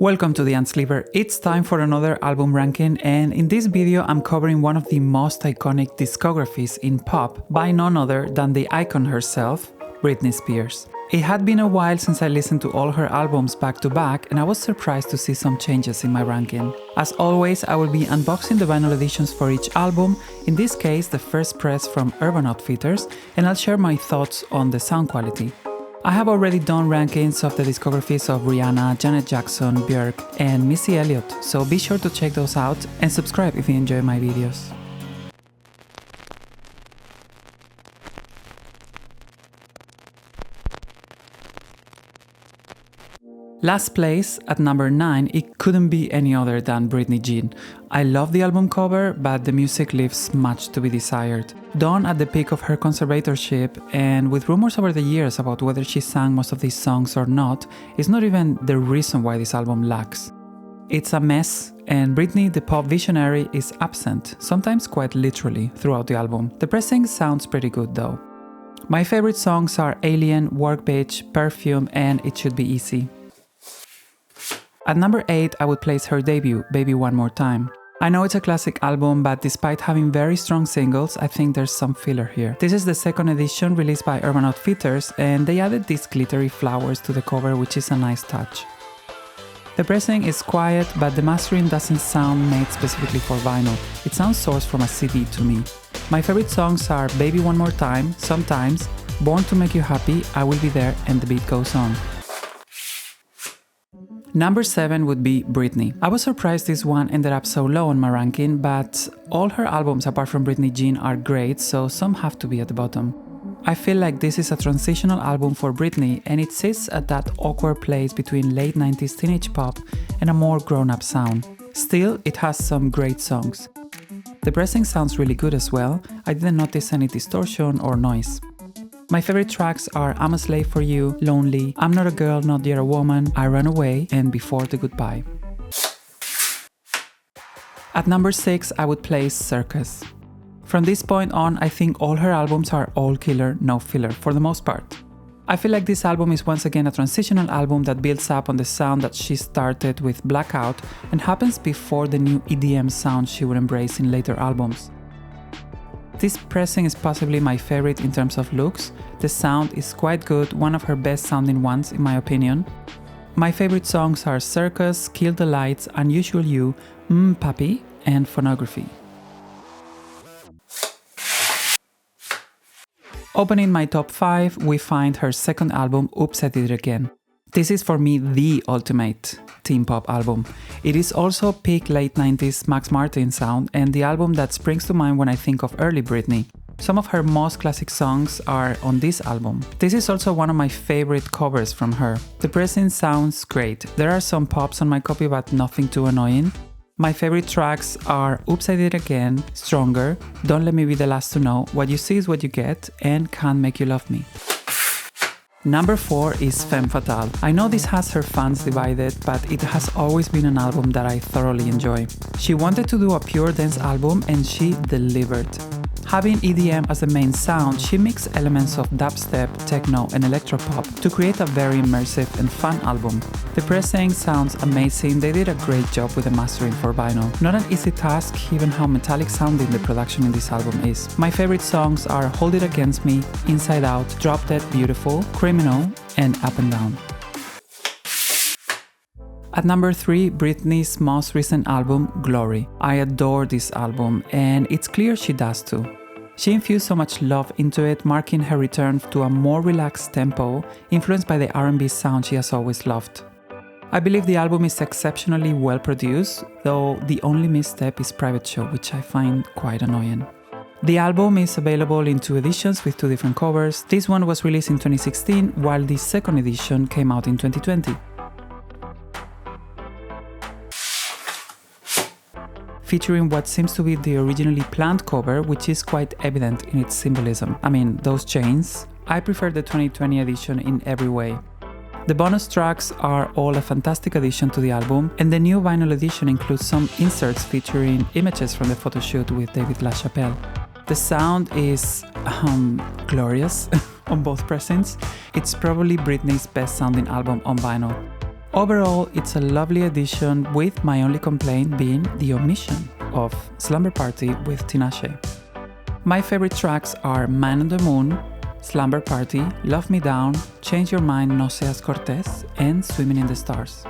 Welcome to the Unsleever. It's time for another album ranking, and in this video I'm covering one of the most iconic discographies in pop by none other than the icon herself, Britney Spears. It had been a while since I listened to all her albums back to back, and I was surprised to see some changes in my ranking. As always, I will be unboxing the vinyl editions for each album, in this case the first press from Urban Outfitters, and I'll share my thoughts on the sound quality. I have already done rankings of the discographies of Rihanna, Janet Jackson, Björk, and Missy Elliott, so be sure to check those out and subscribe if you enjoy my videos. Last place, at number 9, it couldn't be any other than Britney Jean. I love the album cover, but the music leaves much to be desired. Done at the peak of her conservatorship, and with rumors over the years about whether she sang most of these songs or not, is not even the reason why this album lacks. It's a mess, and Britney, the pop visionary, is absent, sometimes quite literally, throughout the album. The pressing sounds pretty good though. My favorite songs are Alien, Work Bitch, Perfume, and It Should Be Easy. At number 8, I would place her debut, Baby One More Time. I know it's a classic album, but despite having very strong singles, I think there's some filler here. This is the second edition released by Urban Outfitters, and they added these glittery flowers to the cover, which is a nice touch. The pressing is quiet, but the mastering doesn't sound made specifically for vinyl. It sounds sourced from a CD to me. My favorite songs are Baby One More Time, Sometimes, Born to Make You Happy, I Will Be There, and The Beat Goes On. Number 7 would be Britney. I was surprised this one ended up so low on my ranking, but all her albums apart from Britney Jean are great, so some have to be at the bottom. I feel like this is a transitional album for Britney, and it sits at that awkward place between late 90s teenage pop and a more grown-up sound. Still, it has some great songs. The pressing sounds really good as well. I didn't notice any distortion or noise. My favorite tracks are I'm a Slave for You, Lonely, I'm Not a Girl, Not Yet a Woman, I Run Away, and Before the Goodbye. At number 6, I would place Circus. From this point on, I think all her albums are all killer, no filler, for the most part. I feel like this album is once again a transitional album that builds up on the sound that she started with Blackout and happens before the new EDM sound she would embrace in later albums. This pressing is possibly my favorite in terms of looks. The sound is quite good, one of her best sounding ones in my opinion. My favorite songs are Circus, Kill the Lights, Unusual You, Papi, and Phonography. Opening my top 5, we find her second album, Oops, I Did It Again. This is for me the ultimate teen pop album. It is also peak late 90s Max Martin sound and the album that springs to mind when I think of early Britney. Some of her most classic songs are on this album. This is also one of my favorite covers from her. The pressing sounds great. There are some pops on my copy but nothing too annoying. My favorite tracks are Oops, I Did It Again, Stronger, Don't Let Me Be the Last to Know, What You See Is What You Get, and Can't Make You Love Me. Number 4 is Femme Fatale. I know this has her fans divided, but it has always been an album that I thoroughly enjoy. She wanted to do a pure dance album and she delivered. Having EDM as the main sound, she mixed elements of dubstep, techno, and electropop to create a very immersive and fun album. The pressing sounds amazing, they did a great job with the mastering for vinyl. Not an easy task, given how metallic sounding the production in this album is. My favorite songs are Hold It Against Me, Inside Out, Drop Dead Beautiful, Criminal, and Up and Down. At number 3, Britney's most recent album, Glory. I adore this album, and it's clear she does too. She infused so much love into it, marking her return to a more relaxed tempo, influenced by the R&B sound she has always loved. I believe the album is exceptionally well produced, though the only misstep is Private Show, which I find quite annoying. The album is available in 2 editions with 2 different covers. This one was released in 2016, while the second edition came out in 2020. Featuring what seems to be the originally planned cover, which is quite evident in its symbolism. I mean, those chains. I prefer the 2020 edition in every way. The bonus tracks are all a fantastic addition to the album, and the new vinyl edition includes some inserts featuring images from the photo shoot with David LaChapelle. The sound is glorious on both pressings. It's probably Britney's best sounding album on vinyl. Overall, it's a lovely addition, with my only complaint being the omission of Slumber Party with Tinashe. My favorite tracks are Man on the Moon, Slumber Party, Love Me Down, Change Your Mind, No Seas Cortés, and Swimming in the Stars.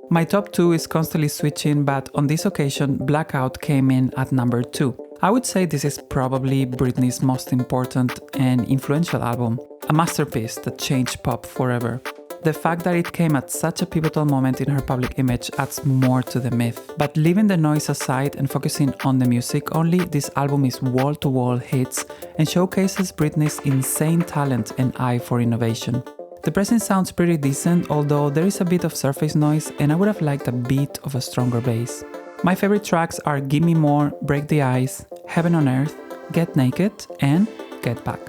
My top 2 is constantly switching, but on this occasion, Blackout came in at number 2. I would say this is probably Britney's most important and influential album, a masterpiece that changed pop forever. The fact that it came at such a pivotal moment in her public image adds more to the myth. But leaving the noise aside and focusing on the music only, this album is wall-to-wall hits and showcases Britney's insane talent and eye for innovation. The pressing sounds pretty decent, although there is a bit of surface noise and I would have liked a bit of a stronger bass. My favorite tracks are Gimme More, Break the Ice, Heaven on Earth, Get Naked, and Get Back.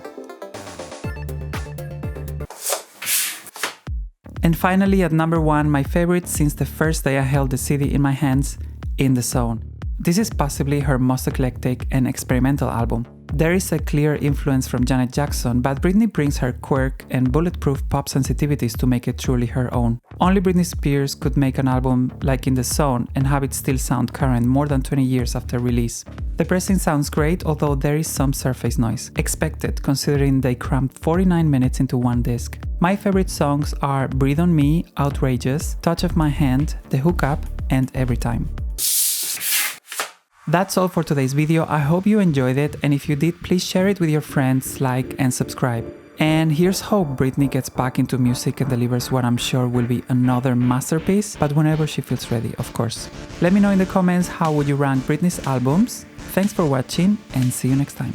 And finally, at number 1, my favorite since the first day I held the CD in my hands, In the Zone. This is possibly her most eclectic and experimental album. There is a clear influence from Janet Jackson, but Britney brings her quirk and bulletproof pop sensitivities to make it truly her own. Only Britney Spears could make an album like In the Zone and have it still sound current more than 20 years after release. The pressing sounds great, although there is some surface noise, expected considering they crammed 49 minutes into one disc. My favorite songs are Breathe on Me, Outrageous, Touch of My Hand, The Hookup, and Every Time. That's all for today's video. I hope you enjoyed it, and if you did, please share it with your friends, like and subscribe. And here's hope Britney gets back into music and delivers what I'm sure will be another masterpiece, but whenever she feels ready, of course. Let me know in the comments how would you rank Britney's albums. Thanks for watching and see you next time.